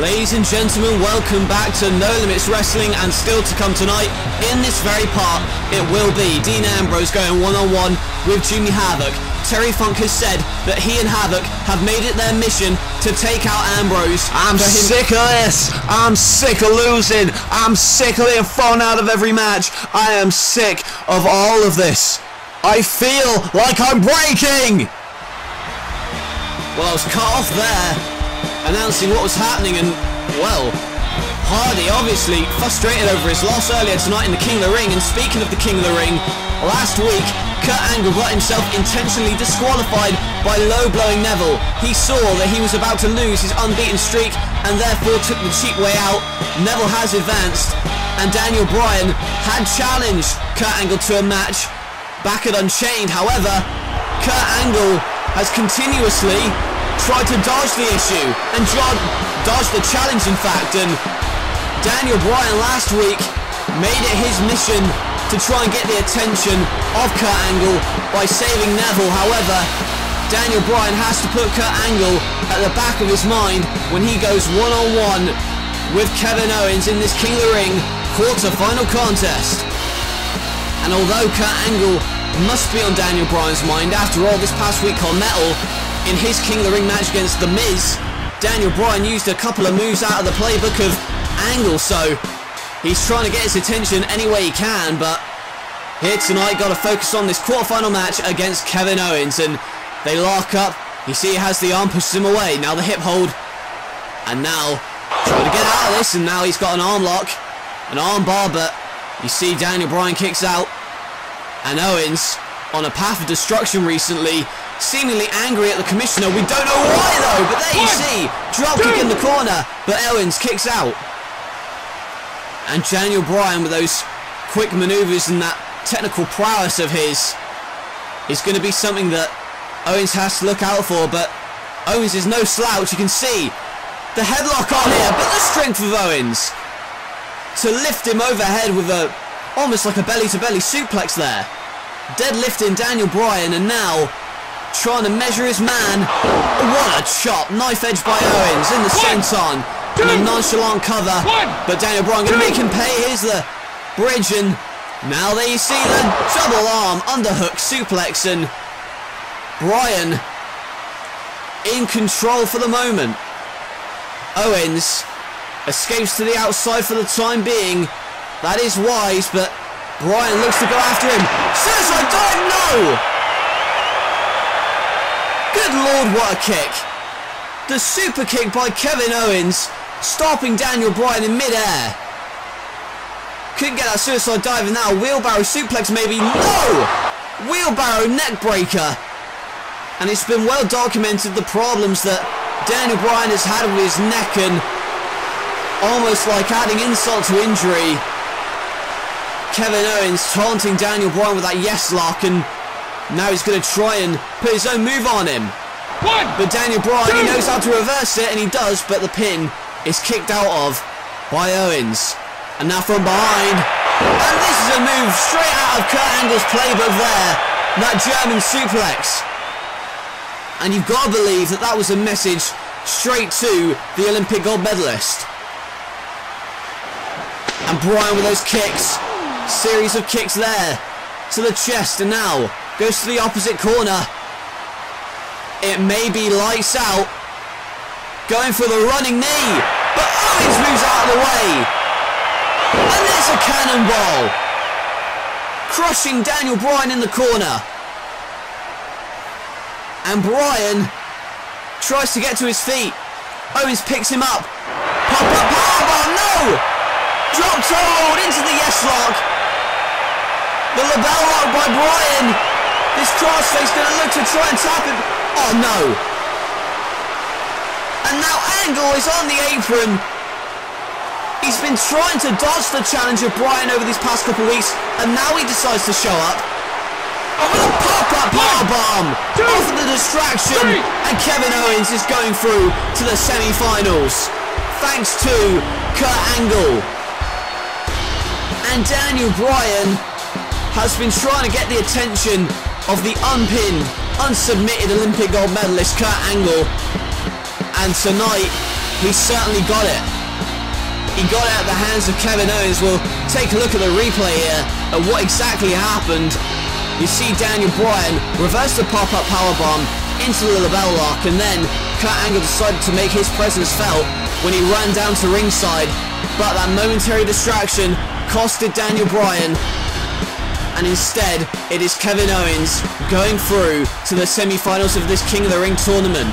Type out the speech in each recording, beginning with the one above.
Ladies and gentlemen, welcome back to No Limits Wrestling, and still to come tonight, in this very part, it will be Dean Ambrose going one-on-one with Jimmy Havoc. Terry Funk has said that he and Havoc have made it their mission to take out Ambrose. I'm sick of this. I'm sick of losing. I'm sick of being thrown out of every match. I am sick of all of this. I feel like I'm breaking. Well, I was cut off there, announcing what was happening, and, well, Hardy obviously frustrated over his loss earlier tonight in the King of the Ring. And speaking of the King of the Ring, last week, Kurt Angle got himself intentionally disqualified by low-blowing Neville. He saw that he was about to lose his unbeaten streak and therefore took the cheap way out. Neville has advanced, and Daniel Bryan had challenged Kurt Angle to a match back at Unchained. However, Kurt Angle has continuously tried to dodge the issue and dodge the challenge, in fact, and Daniel Bryan last week made it his mission to try and get the attention of Kurt Angle by saving Neville. However, Daniel Bryan has to put Kurt Angle at the back of his mind when he goes one-on-one with Kevin Owens in this King of the Ring quarter-final contest. And although Kurt Angle must be on Daniel Bryan's mind after all this past week on Metal, in his King of the Ring match against The Miz, Daniel Bryan used a couple of moves out of the playbook of Angle, so he's trying to get his attention any way he can. But here tonight, got to focus on this quarterfinal match against Kevin Owens, and they lock up. You see he has the arm, pushes him away, now the hip hold, and now trying to get out of this, and now he's got an arm lock, an arm bar, but you see Daniel Bryan kicks out, and Owens, on a path of destruction recently, seemingly angry at the commissioner. We don't know why though, but there you see, drop kick in the corner, but Owens kicks out. And Daniel Bryan, with those quick maneuvers and that technical prowess of his, is going to be something that Owens has to look out for. But Owens is no slouch. You can see the headlock on here, but the strength of Owens to lift him overhead with a almost like a belly-to-belly suplex there, deadlifting Daniel Bryan, and now trying to measure his man. What a chop, knife edge by Owens in the senton, and a nonchalant cover, but Daniel Bryan going to make him pay. Here's the bridge, and now there you see the double arm underhook suplex, and Bryan in control for the moment. Owens escapes to the outside for the time being. That is wise, but Bryan looks to go after him. Suicide dive, no! Good lord, what a kick. The super kick by Kevin Owens, stopping Daniel Bryan in mid-air. Couldn't get that suicide dive, and now a wheelbarrow suplex maybe. No! Wheelbarrow neck breaker. And it's been well documented the problems that Daniel Bryan has had with his neck, and almost like adding insult to injury, Kevin Owens taunting Daniel Bryan with that yes lock, and now he's going to try and put his own move on him. But Daniel Bryan, he knows how to reverse it, and he does, but the pin is kicked out of by Owens. And now from behind, and this is a move straight out of Kurt Angle's playbook there, that German suplex. And you've got to believe that that was a message straight to the Olympic gold medalist. And Bryan with those kicks, series of kicks there to the chest, and now goes to the opposite corner. It may be lights out, going for the running knee, but Owens moves out of the way, and there's a cannonball, crushing Daniel Bryan in the corner. And Bryan tries to get to his feet. Owens picks him up. Pop-up powerbomb, no! Drop toe hold into the yes lock. The label lock by Bryan. This crossface going to look to try and tap him. Oh no. And now Angle is on the apron. He's been trying to dodge the challenge of Bryan over these past couple of weeks, and now he decides to show up. And with a pop-up powerbomb off of the distraction, and Kevin Owens is going through to the semi-finals thanks to Kurt Angle. And Daniel Bryan has been trying to get the attention of the unpinned, unsubmitted Olympic gold medalist Kurt Angle, and tonight He certainly got it. He got it at the hands of Kevin Owens. We'll take a look at the replay here at what exactly happened. You see Daniel Bryan reverse the pop-up powerbomb into the LeBell Lock, and then Kurt Angle decided to make his presence felt when he ran down to ringside, but that momentary distraction costed Daniel Bryan, and instead it is Kevin Owens going through to the semi-finals of this King of the Ring tournament.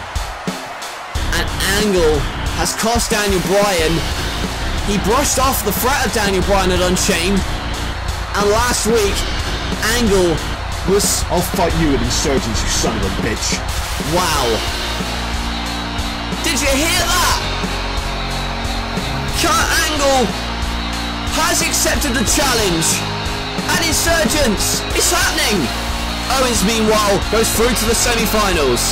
And Angle has cost Daniel Bryan. He brushed off the threat of Daniel Bryan at Unchained, and last week Angle was... I'll fight you at Insurgents, you son of a bitch. Wow. Did you hear that? Kurt Angle has accepted the challenge at Insurgents. It's happening. Owens meanwhile goes through to the semi-finals.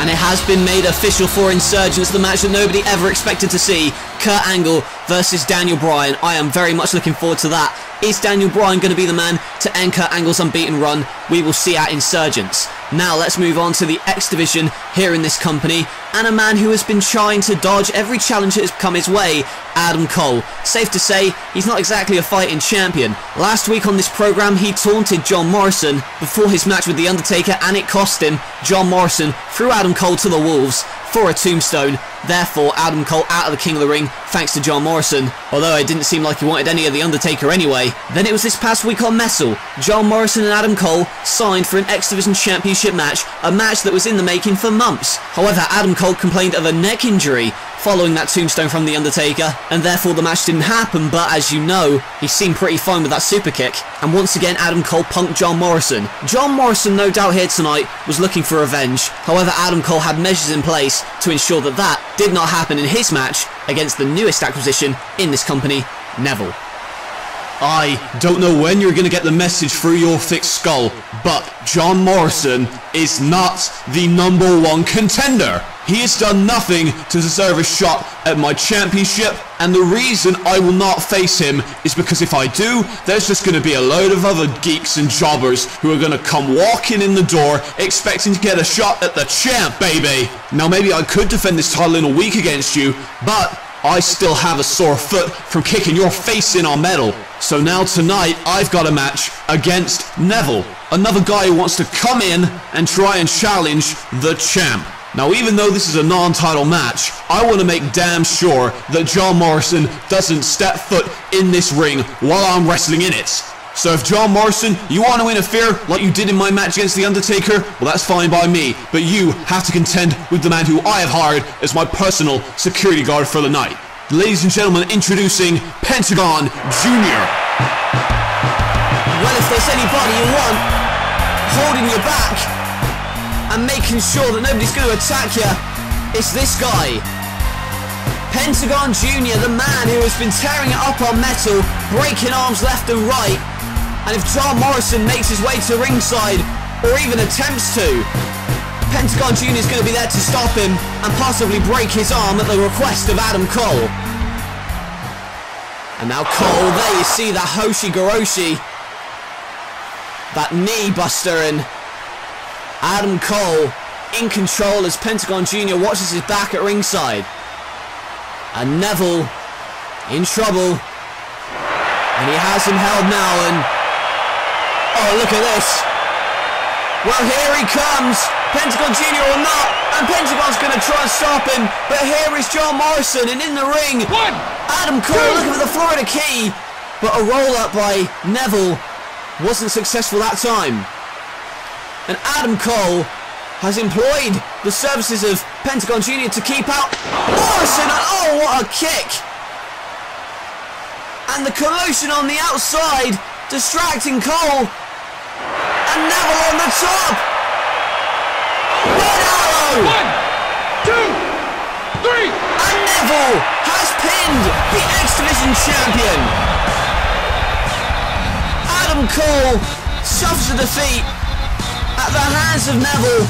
And it has been made official for Insurgents, the match that nobody ever expected to see. Kurt Angle versus Daniel Bryan. I am very much looking forward to that. Is Daniel Bryan going to be the man to end Kurt Angle's unbeaten run? We will see at Insurgents. Now let's move on to the X Division here in this company, and a man who has been trying to dodge every challenge that has come his way, Adam Cole. Safe to say, he's not exactly a fighting champion. Last week on this program, he taunted John Morrison before his match with The Undertaker, and it cost him. John Morrison threw Adam Cole to the wolves for a tombstone. Therefore, Adam Cole out of the King of the Ring thanks to John Morrison, although it didn't seem like he wanted any of The Undertaker anyway. Then it was this past week on Messel. John Morrison and Adam Cole signed for an X Division Championship match, a match that was in the making for months. However, Adam Cole complained of a neck injury following that tombstone from The Undertaker, and therefore the match didn't happen, but as you know, he seemed pretty fine with that super kick, and once again Adam Cole punked John Morrison. John Morrison, no doubt here tonight, was looking for revenge. However, Adam Cole had measures in place to ensure that that did not happen in his match against the newest acquisition in this company, Neville. I don't know when you're going to get the message through your thick skull, but John Morrison is not the #1 contender. He has done nothing to deserve a shot at my championship, and the reason I will not face him is because if I do, there's just going to be a load of other geeks and jobbers who are going to come walking in the door expecting to get a shot at the champ, baby. Now maybe I could defend this title in a week against you, but I still have a sore foot from kicking your face in on metal. So now tonight, I've got a match against Neville, another guy who wants to come in and try and challenge the champ. Now, even though this is a non-title match, I want to make damn sure that John Morrison doesn't step foot in this ring while I'm wrestling in it. So if John Morrison, you want to interfere like you did in my match against The Undertaker, well, that's fine by me, but you have to contend with the man who I have hired as my personal security guard for the night. Ladies and gentlemen, introducing Pentagon Jr. Well, if there's anybody you want holding you back and making sure that nobody's going to attack you, it's this guy. Pentagon Jr., the man who has been tearing it up on metal, breaking arms left and right, and if John Morrison makes his way to ringside, or even attempts to, Pentagon Jr. is going to be there to stop him and possibly break his arm at the request of Adam Cole. And now Cole, there you see that Hoshi-Goroshi, that knee buster, and Adam Cole in control as Pentagon Jr. watches his back at ringside. And Neville in trouble, and he has him held now, and oh, look at this. Well, here he comes, Pentagon Jr. or not, and Pentagon's going to try and stop him, but here is John Morrison, and in the ring, Adam Cole looking for the Florida Key, but a roll-up by Neville wasn't successful that time. And Adam Cole has employed the services of Pentagon Jr. to keep out Morrison, and oh, what a kick! And the collision on the outside, distracting Cole, and Neville on the top! Red Arrow! 1, 2, 3! And Neville has pinned the X Division champion! Adam Cole suffers a defeat at the hands of Neville.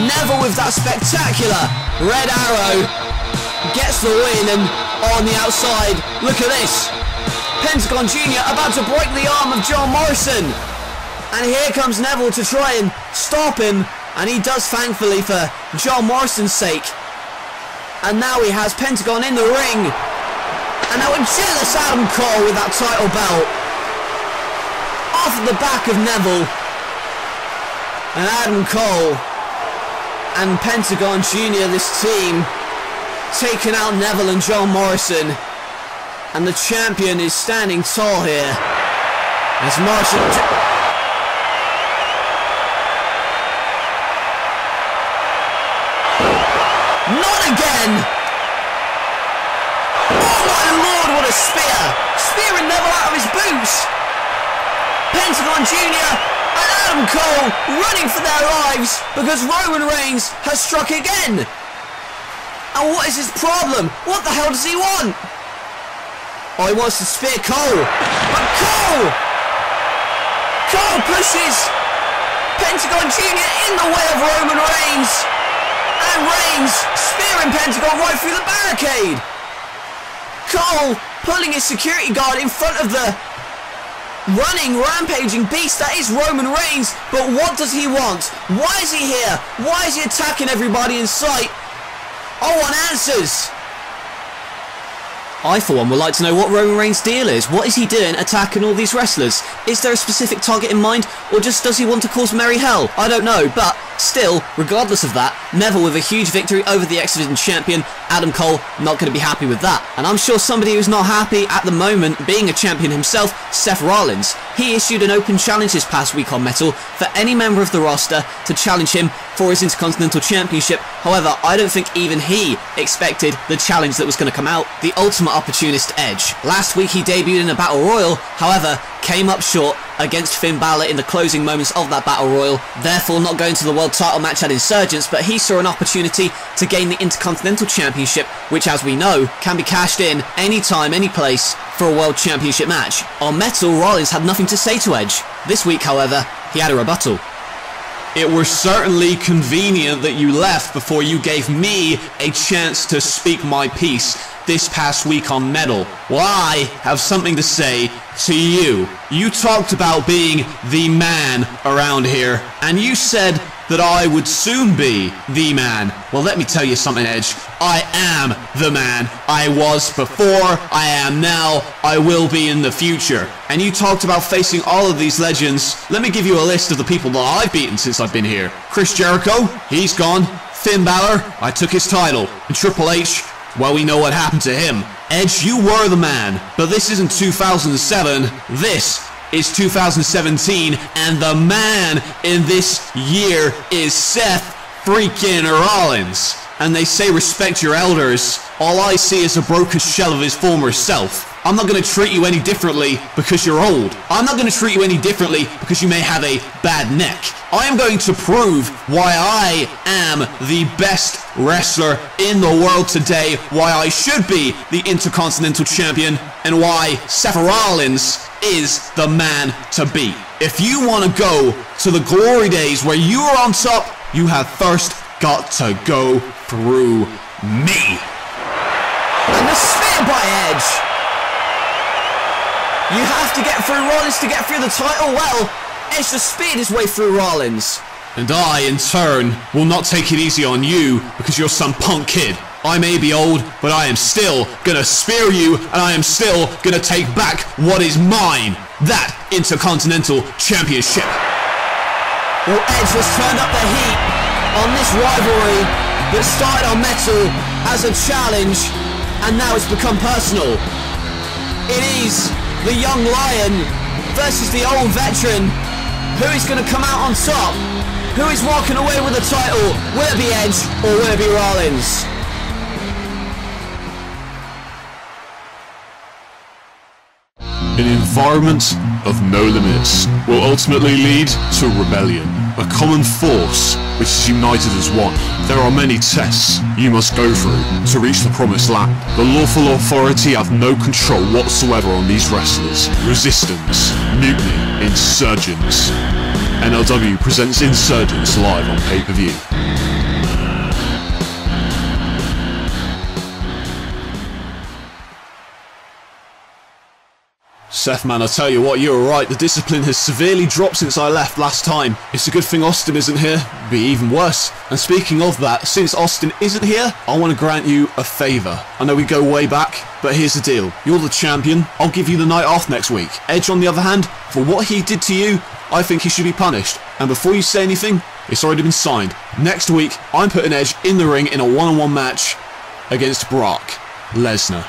Neville with that spectacular Red Arrow gets the win, and on the outside, look at this. Pentagon Jr. about to break the arm of John Morrison. And here comes Neville to try and stop him, and he does, thankfully, for John Morrison's sake. And now he has Pentagon in the ring. And now a jealous Adam Cole with that title belt. Off the back of Neville. And Adam Cole and Pentagon Jr., this team, taking out Neville and John Morrison. And the champion is standing tall here. As Morrison... Not again! Oh my lord, what a spear! Spearing Neville out of his boots! Pentagon Jr. and Adam Cole running for their lives because Roman Reigns has struck again! And what is his problem? What the hell does he want? Oh, he wants to spear Cole! But Cole pushes Pentagon Jr. in the way of Roman Reigns! And Reigns spearing Pentagon right through the barricade! Cole pulling his security guard in front of the running, rampaging beast that is Roman Reigns. But what does he want? Why is he here? Why is he attacking everybody in sight? I want answers! I, for one, would like to know what Roman Reigns' deal is. What is he doing attacking all these wrestlers? Is there a specific target in mind, or just does he want to cause merry hell? I don't know, but still, regardless of that, Neville with a huge victory over the X-Division champion, Adam Cole not going to be happy with that. And I'm sure somebody who's not happy at the moment, being a champion himself, Seth Rollins. He issued an open challenge this past week on Metal for any member of the roster to challenge him for his Intercontinental Championship. However, I don't think even he expected the challenge that was going to come out. The ultimate opportunist Edge. Last week he debuted in a Battle Royal, however, came up short against Finn Balor in the closing moments of that Battle Royal, therefore not going to the world title match at Insurgents, but he saw an opportunity to gain the Intercontinental Championship, which, as we know, can be cashed in anytime, any place for a World Championship match. On Metal, Rollins had nothing to say to Edge. This week, however, he had a rebuttal. It was certainly convenient that you left before you gave me a chance to speak my piece this past week on Metal. Well, I have something to say to you. You talked about being the man around here, and you said that I would soon be the man. Well, let me tell you something, Edge. I am the man. I was before, I am now, I will be in the future. And you talked about facing all of these legends. Let me give you a list of the people that I've beaten since I've been here. Chris Jericho, he's gone. Finn Balor, I took his title. And Triple H, well, we know what happened to him. Edge, you were the man, but this isn't 2007, this is 2017, and the man in this year is Seth freaking Rollins. And they say respect your elders. All I see is a broken shell of his former self. I'm not going to treat you any differently because you're old. I'm not going to treat you any differently because you may have a bad neck. I am going to prove why I am the best wrestler in the world today, why I should be the Intercontinental Champion, and why Seth Rollins is the man to beat. If you want to go to the glory days where you are on top, you have first got to go through me. And the spear by Edge. You have to get through Rollins to get through the title. Well, Edge just speared his way through Rollins. And I, in turn, will not take it easy on you because you're some punk kid. I may be old, but I am still gonna spear you, and I am still gonna take back what is mine. That Intercontinental Championship. Well, Edge has turned up the heat on this rivalry that started on Metal as a challenge, and now it's become personal. It is the young lion versus the old veteran. Who is going to come out on top? Who is walking away with the title? Will it be Edge or will it be Rollins? An environment of no limits will ultimately lead to rebellion, a common force which is united as one. There are many tests you must go through to reach the promised land. The lawful authority have no control whatsoever on these wrestlers. Resistance, mutiny, insurgents. NLW presents Insurgents live on pay-per-view. Seth, man, I tell you what, you were right. The discipline has severely dropped since I left last time. It's a good thing Austin isn't here. It'd be even worse. And speaking of that, since Austin isn't here, I want to grant you a favour. I know we go way back, but here's the deal. You're the champion. I'll give you the night off next week. Edge, on the other hand, for what he did to you, I think he should be punished. And before you say anything, it's already been signed. Next week, I'm putting Edge in the ring in a one-on-one match against Brock Lesnar.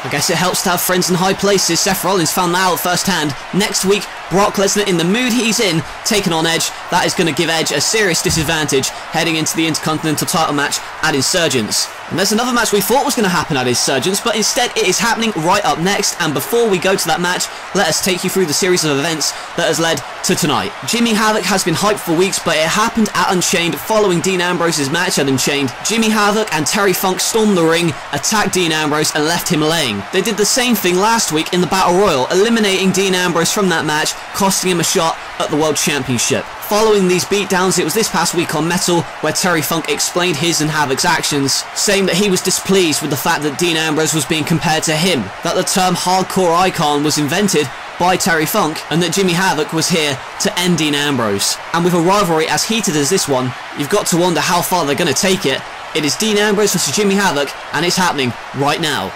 I guess it helps to have friends in high places. Seth Rollins found that out firsthand. Next week, Brock Lesnar, in the mood he's in, taking on Edge. That is going to give Edge a serious disadvantage heading into the Intercontinental title match at Insurgents. And there's another match we thought was going to happen at Insurgents, but instead it is happening right up next. And before we go to that match, let us take you through the series of events that has led to tonight. Jimmy Havoc has been hyped for weeks, but it happened at Unchained following Dean Ambrose's match at Unchained. Jimmy Havoc and Terry Funk stormed the ring, attacked Dean Ambrose and left him laying. They did the same thing last week in the Battle Royal, eliminating Dean Ambrose from that match, costing him a shot at the World Championship. Following these beatdowns, it was this past week on Metal where Terry Funk explained his and Havoc's actions, saying that he was displeased with the fact that Dean Ambrose was being compared to him, that the term hardcore icon was invented by Terry Funk, and that Jimmy Havoc was here to end Dean Ambrose. And with a rivalry as heated as this one, you've got to wonder how far they're going to take it. It is Dean Ambrose versus Jimmy Havoc, and it's happening right now.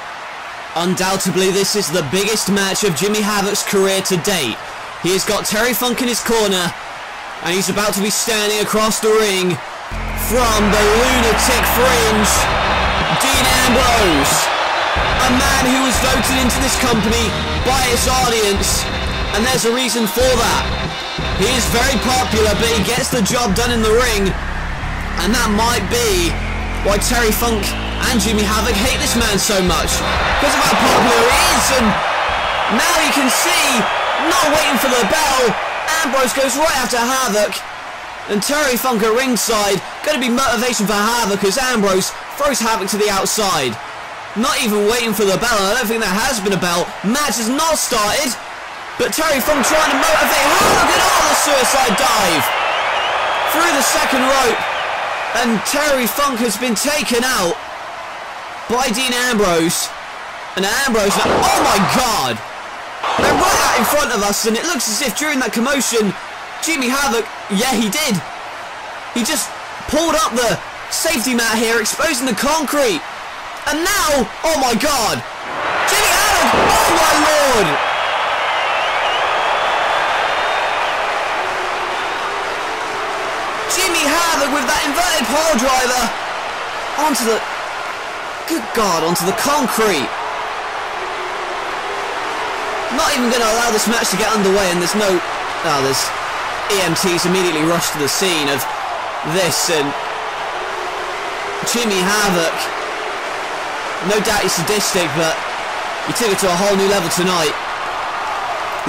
Undoubtedly, this is the biggest match of Jimmy Havoc's career to date. He has got Terry Funk in his corner, and he's about to be standing across the ring from the lunatic fringe, Dean Ambrose, a man who was voted into this company by its audience, and there's a reason for that. He is very popular, but he gets the job done in the ring, and that might be why Terry Funk and Jimmy Havoc hate this man so much, because of how popular he is. And now you can see, not waiting for the bell, Ambrose goes right after Havoc, and Terry Funk at ringside, going to be motivation for Havoc as Ambrose throws Havoc to the outside. Not even waiting for the bell. I don't think there has been a bell. Match has not started, but Terry Funk trying to motivate Havoc, and the suicide dive through the second rope, and Terry Funk has been taken out by Dean Ambrose, and Ambrose, oh my god, they're right out in front of us, and it looks as if during that commotion, Jimmy Havoc, yeah, he did. He just pulled up the safety mat here, exposing the concrete. And now, oh my god, Jimmy Havoc, oh my lord. Jimmy Havoc with that inverted pile driver onto the, good god, onto the concrete. Not even going to allow this match to get underway, and there's no, there's EMTs immediately rushed to the scene of this, and Jimmy Havoc, no doubt he's sadistic, but he took it to a whole new level tonight,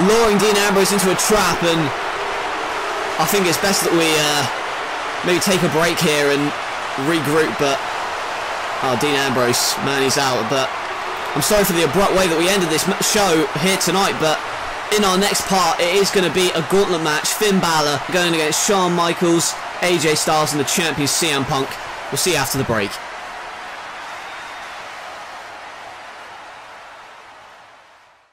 luring Dean Ambrose into a trap. And I think it's best that we maybe take a break here and regroup. But Dean Ambrose, man, he's out. But I'm sorry for the abrupt way that we ended this show here tonight, but in our next part, it is going to be a gauntlet match. Finn Balor going against Shawn Michaels, AJ Styles, and the champion CM Punk. We'll see you after the break.